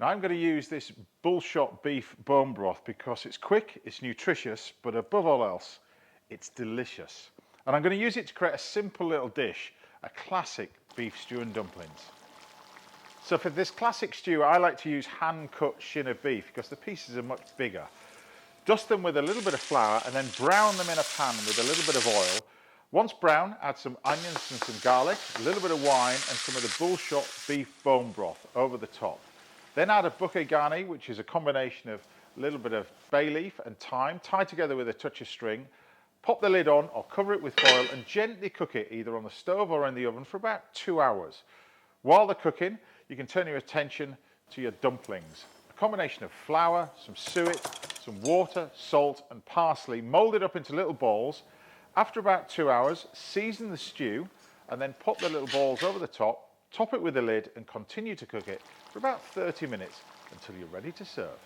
Now I'm going to use this Bullshot Beef Bone Broth because it's quick, it's nutritious, but above all else, it's delicious. And I'm going to use it to create a simple little dish, a classic beef stew and dumplings. So for this classic stew, I like to use hand-cut shin of beef because the pieces are much bigger. Dust them with a little bit of flour and then brown them in a pan with a little bit of oil. Once brown, add some onions and some garlic, a little bit of wine and some of the Bullshot Beef Bone Broth over the top. Then add a bouquet garni, which is a combination of a little bit of bay leaf and thyme, tied together with a touch of string. Pop the lid on or cover it with foil and gently cook it either on the stove or in the oven for about 2 hours. While they're cooking, you can turn your attention to your dumplings. A combination of flour, some suet, some water, salt and parsley, moulded up into little balls. After about 2 hours, season the stew and then pop the little balls over the top, top it with a lid and continue to cook it for about 30 minutes until you're ready to serve.